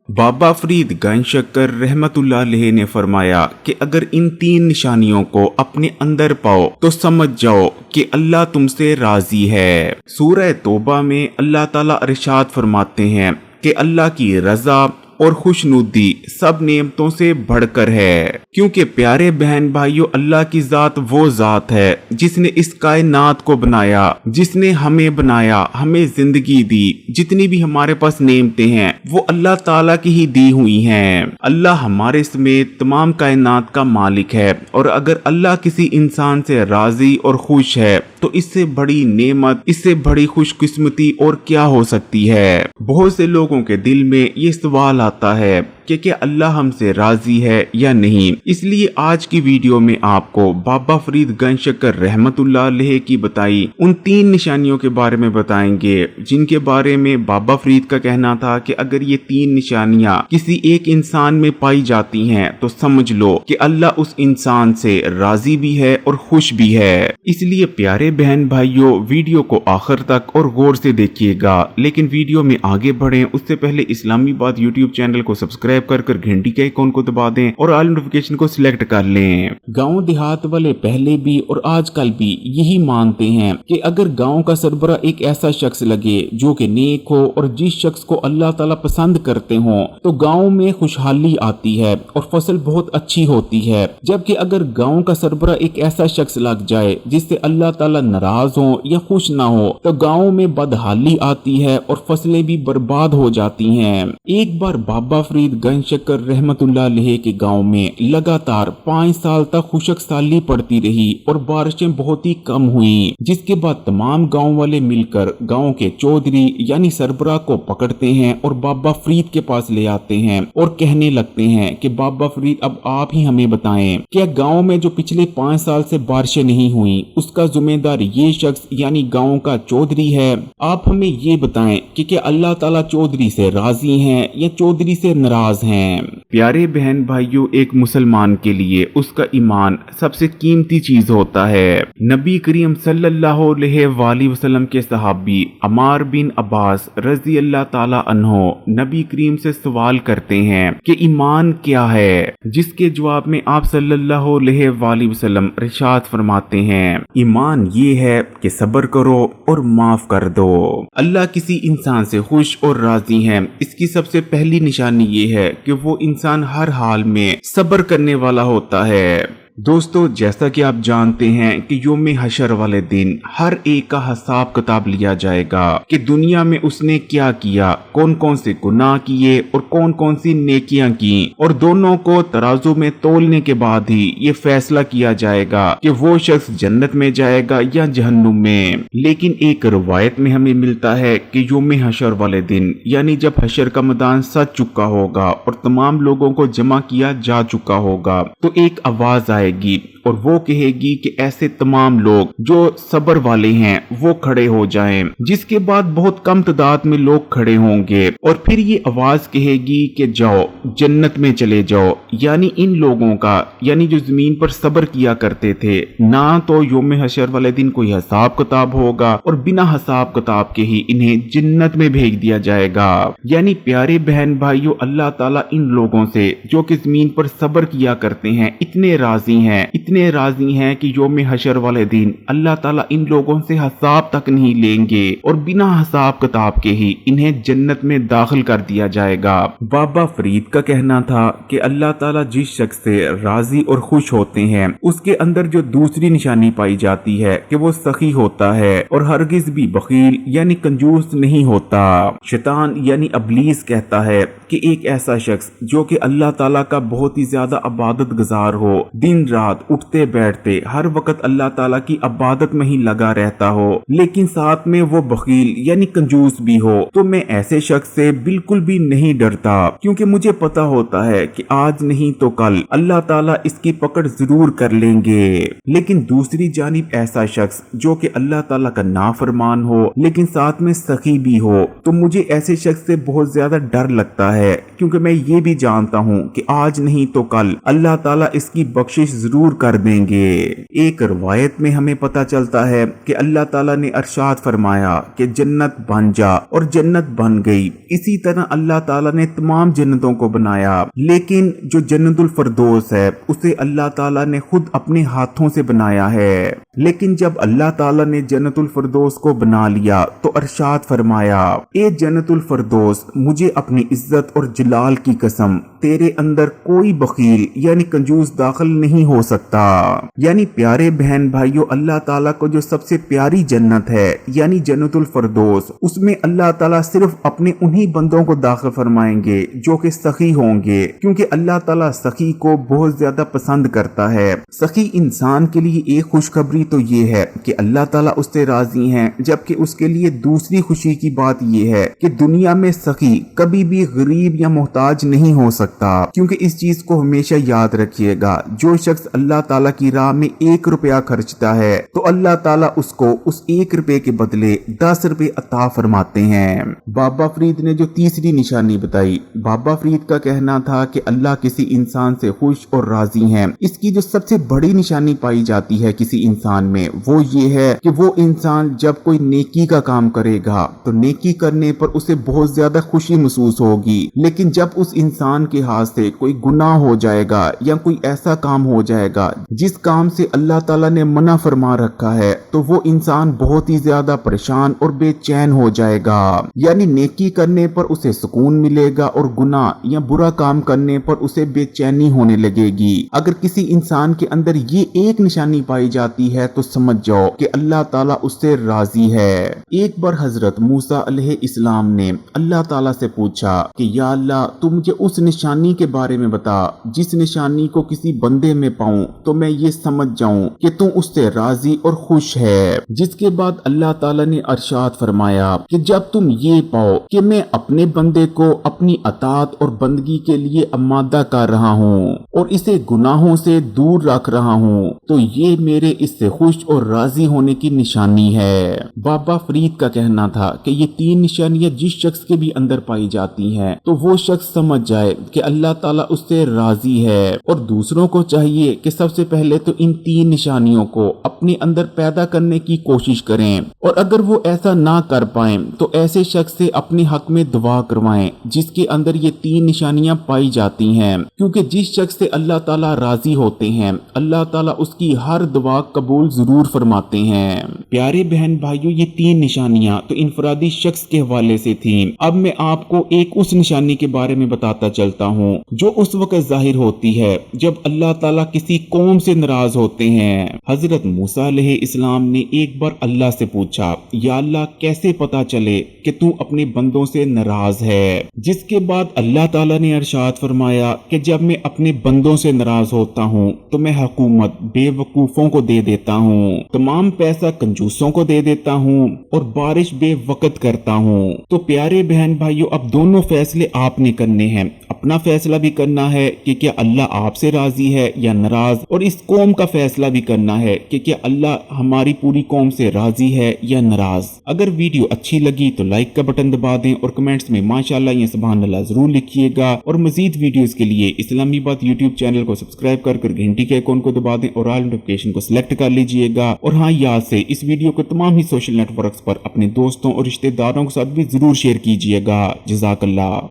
बाबा फरीद गंज शक्कर रहमतुल्लाह अलैह ने फरमाया कि अगर इन 3 निशानियों को अपने अंदर पाओ तो समझ जाओ कि अल्लाह तुमसे राजी है। सूरह तौबा में अल्लाह ताला इरशाद फरमाते हैं कि अल्लाह की रजा और खुशनुदी सब नेमतों से बढ़कर है, क्योंकि प्यारे बहन भाइयों अल्लाह की जात वो जात है जिसने इस कायनात को बनाया, जिसने हमें बनाया, हमें जिंदगी दी। जितनी भी हमारे पास नेमतें हैं वो अल्लाह ताला की ही दी हुई हैं। अल्लाह हमारे समेत तमाम कायनात का मालिक है, और अगर अल्लाह किसी इंसान से राजी और खुश है तो इससे बड़ी नेमत, इससे बड़ी खुशकिस्मती और क्या हो सकती है। बहुत से लोगों के दिल में ये सवाल आता है कि क्या अल्लाह हमसे राजी है या नहीं। इसलिए आज की वीडियो में आपको बाबा फरीद गंज शक्कर रहमतुल्लाह अलैह की बताई उन 3 निशानियों के बारे में बताएंगे, जिनके बारे में बाबा फरीद का कहना था कि अगर ये 3 निशानियां किसी एक इंसान में पाई जाती हैं तो समझ लो कि अल्लाह उस इंसान से राजी भी है और खुश भी है। इसलिए प्यारे बहन भाइयों वीडियो को आखिर तक और गौर से देखिएगा। लेकिन वीडियो में आगे बढ़े उससे पहले इस्लामी बात यूट्यूब चैनल को सब्सक्राइब कर घंटी के आइकॉन को दबा दें और ऑल नोटिफिकेशन को सिलेक्ट कर लें। गांव देहात वाले पहले भी और आजकल भी यही मानते हैं कि अगर गांव का सरबरा एक ऐसा शख्स लगे जो कि नेक हो और जिस शख्स को अल्लाह ताला पसंद करते हो तो गांव में खुशहाली आती है और फसल बहुत अच्छी होती है। जबकि अगर गांव का सरबरा एक ऐसा शख्स लग जाए जिससे अल्लाह ताला नाराज हो या खुश ना हो तो गांव में बदहाली आती है और फसलें भी बर्बाद हो जाती हैं। एक बार बाबा फरीद गंज शक्कर रहमतुल्लाह अलैह के गांव में लगातार 5 साल तक खुशक साली पड़ती रही और बारिशें बहुत ही कम हुई, जिसके बाद तमाम गांव वाले मिलकर गांव के चौधरी यानी सरबराह को पकड़ते हैं और बाबा फरीद के पास ले आते हैं और कहने लगते हैं कि बाबा फरीद अब आप ही हमें बताएं, क्या गांव में जो पिछले 5 साल से बारिशें नहीं हुई उसका जिम्मेदार ये शख्स यानी गांव का चौधरी है। आप हमें ये बताएं कि क्या अल्लाह ताला चौधरी से राजी हैं या चौधरी से नाराज हैं। प्यारे बहन भाइयों एक मुसलमान के लिए उसका ईमान सबसे कीमती चीज होता है। नबी करीम सल्लल्लाहु अलैहि वसल्लम के सहाबी अमार बिन अब्बास रजी अल्लाह ताला अन्हो नबी करीम से सवाल करते हैं कि ईमान क्या है, जिसके जवाब में आप सल्लल्लाहु अलैहि वसल्लम इरशाद फरमाते हैं ईमान ये है कि सब्र करो और माफ कर दो। अल्लाह किसी इंसान से खुश और राजी है, इसकी सबसे पहली निशानी ये है कि वो इंसान हर हाल में सब्र करने वाला होता है। दोस्तों जैसा कि आप जानते हैं कि यौम हशर वाले दिन हर एक का हिसाब किताब लिया जाएगा कि दुनिया में उसने क्या किया, कौन कौन से गुनाह किए और कौन कौन सी नेकियां की, और दोनों को तराजू में तोलने के बाद ही ये फैसला किया जाएगा कि वो शख्स जन्नत में जाएगा या जहन्नुम में। लेकिन एक रवायत में हमें मिलता है कि यौम हशर वाले दिन यानी जब हशर का मैदान सज चुका होगा और तमाम लोगों को जमा किया जा चुका होगा तो एक आवाज आएगी और वो कहेगी कि ऐसे तमाम लोग जो सब्र वाले हैं वो खड़े हो जाएं, जिसके बाद बहुत कम तादाद में लोग खड़े होंगे और फिर ये आवाज कहेगी कि जाओ जन्नत में चले जाओ। यानी इन लोगों का यानी जो जमीन पर सब्र किया करते थे ना तो यौम हशर वाले दिन कोई हिसाब किताब होगा और बिना हिसाब किताब के ही इन्हें जन्नत में भेज दिया जाएगा। यानी प्यारे बहन भाइयों अल्लाह ताला इन लोगों से जो कि जमीन पर सब्र किया करते हैं इतने राजी हैं कि यौम हशर वाले दिन अल्लाह ताला इन लोगों से हिसाब तक नहीं लेंगे और बिना हिसाब किताब के ही इन्हें जन्नत में दाखिल कर दिया जाएगा। बाबा फरीद का कहना था कि अल्लाह ताला जिस शख्स से राजी और खुश होते हैं उसके अंदर जो दूसरी निशानी पाई जाती है कि वो सखी होता है और हरगिज भी बखील यानी कंजूस नहीं होता। शैतान यानी इब्लीस कहता है कि एक ऐसा शख्स जो कि अल्लाह ताला का बहुत ही ज्यादा इबादत गुजार हो, दिन रात उठते बैठते हर वक्त अल्लाह ताला की इबादत में ही लगा रहता हो, लेकिन साथ में वो बखील यानी कंजूस भी हो, तो मैं ऐसे शख्स से बिल्कुल भी नहीं डरता, क्योंकि मुझे पता होता है कि आज नहीं तो कल अल्लाह ताला इसकी पकड़ जरूर कर लेंगे। लेकिन दूसरी जानिब ऐसा शख्स जो कि अल्लाह ताला का नाफरमान हो लेकिन साथ में सखी भी हो, तो मुझे ऐसे शख्स से बहुत ज्यादा डर लगता है, क्योंकि मैं ये भी जानता हूँ कि आज नहीं तो कल अल्लाह ताला इसकी बख्शिश जरूर कर देंगे। एक रवायत में हमें पता चलता है कि अल्लाह ताला ने अरशाद फरमाया कि जन्नत बन जा, और जन्नत बन गई। इसी तरह अल्लाह ताला ने तमाम जन्नतों को बनाया, लेकिन जो जन्नतुल फरदौस है उसे अल्लाह ताला ने खुद अपने हाथों से बनाया है। लेकिन जब अल्लाह ताला ने जन्नतुल फरदौस को बना लिया तो अरशाद फरमाया, ए जन्नतुल फरदौस, मुझे अपनी इज्जत और जलाल की कसम, तेरे अंदर कोई बखील यानी कंजूस दाखिल नहीं हो सकता। यानी प्यारे बहन भाइयों, अल्लाह ताला को जो सबसे प्यारी जन्नत है यानी जन्नतुल फरदौस, उसमें अल्लाह ताला सिर्फ अपने उन्हीं बंदों को दाखिल फरमाएंगे जो कि सखी होंगे, क्योंकि अल्लाह ताला सखी को बहुत ज्यादा पसंद करता है। सखी इंसान के लिए एक खुशखबरी तो ये है कि अल्लाह ताला उससे राजी हैं, जबकि उसके लिए दूसरी खुशी की बात ये है कि दुनिया में सखी कभी भी गरीब या मोहताज नहीं हो सकता। क्योंकि इस चीज को हमेशा याद रखिएगा, जो शख्स अल्लाह ताला की राह में 1 रुपया खर्चता है तो अल्लाह ताला उसको उस 1 रुपये के बदले 10 रुपए अता फरमाते हैं। बाबा फरीद ने जो तीसरी निशानी बताई, बाबा फरीद का कहना था कि अल्लाह किसी इंसान से खुश और राजी है। इसकी जो सबसे बड़ी निशानी पाई जाती है किसी इंसान में, वो ये है कि वो इंसान जब कोई नेकी का काम करेगा तो नेकी करने पर उसे बहुत ज्यादा खुशी महसूस होगी, लेकिन जब उस इंसान के हाथ से कोई गुनाह हो जाएगा या कोई ऐसा काम हो जाएगा जिस काम से अल्लाह ताला ने मना फरमा रखा है, तो वो इंसान बहुत ही ज्यादा परेशान और बेचैन हो जाएगा। यानी नेकी करने पर उसे सुकून मिलेगा और गुनाह या बुरा काम करने पर उसे बेचैनी होने लगेगी। अगर किसी इंसान के अंदर ये एक निशानी पाई जाती है तो समझ जाओ कि अल्लाह ताला उससे राजी है। एक बार हजरत मूसा अलैहिस्सलाम ने अल्लाह ताला से पूछा कि या अल्लाह, तू मुझे उस निशानी के बारे में बता जिस निशानी को किसी बंदे में पाऊं तो मैं ये समझ जाऊं कि तू उससे राजी और खुश है। जिसके बाद अल्लाह ताला ने अरशाद फरमाया कि जब तुम ये पाओ कि मैं अपने बंदे को अपनी अतात और बंदगी के लिए आमादा कर रहा हूँ और इसे गुनाहों से दूर रख रहा हूँ, तो ये मेरे इससे खुश और राजी होने की निशानी है। बाबा फरीद का कहना था कि ये 3 निशानियां जिस शख्स के भी अंदर पाई जाती हैं तो वो शख्स समझ जाए कि अल्लाह ताला उससे राजी है, और दूसरों को चाहिए कि सबसे पहले तो इन 3 निशानियों को अपने अंदर पैदा करने की कोशिश करें, और अगर वो ऐसा ना कर पाए तो ऐसे शख्स से अपने हक में दुआ करवाएं जिसके अंदर ये 3 निशानियां पाई जाती हैं, क्योंकि जिस शख्स से अल्लाह ताला राजी होते हैं अल्लाह ताला उसकी हर दुआ कबूल जरूर फरमाते हैं। प्यारे बहन भाइयों, ये 3 निशानियां तो इनफरादी शख्स के हवाले से थी। अब मैं आपको एक उस निशानी के बारे में बताता चलता हूँ जो उस वक्त जाहिर होती है जब अल्लाह ताला किसी कौम से नाराज होते हैं। हजरत मूसा अलैहिस्सलाम ने एक बार अल्लाह से पूछा, या अल्लाह, कैसे पता चले कि तू अपने बंदों से नाराज है? जिसके बाद अल्लाह ताला ने अरशाद फरमाया कि जब मैं अपने बंदों से नाराज होता हूँ तो मैं हुकूमत बेवकूफों को दे देता हूँ, तमाम पैसा कंजूसों को दे देता हूँ और बारिश बेवकत करता हूँ। तो प्यारे बहन भाइयों, अब दोनों फैसले आपने करने हैं। अपना फैसला भी करना है कि क्या अल्लाह आपसे राजी है या नाराज, और इस कौम का फैसला भी करना है कि क्या अल्लाह हमारी पूरी कौम से राजी है या नाराज। अगर वीडियो अच्छी लगी तो लाइक का बटन दबा दें और कमेंट्स में माशाल्लाह या सुभान अल्लाह जरूर लिखिएगा, और मजीद वीडियोस के लिए इस्लामी बात यूट्यूब चैनल को सब्सक्राइब कर घंटी के आइकॉन को दबा दें और ऑल नोटिफिकेशन को सिलेक्ट कर लीजिएगा। और हाँ, याद से इस वीडियो को तमाम ही सोशल नेटवर्क्स पर अपने दोस्तों और रिश्तेदारों के साथ भी जरूर शेयर कीजिएगा। जज़ाकल्लाह।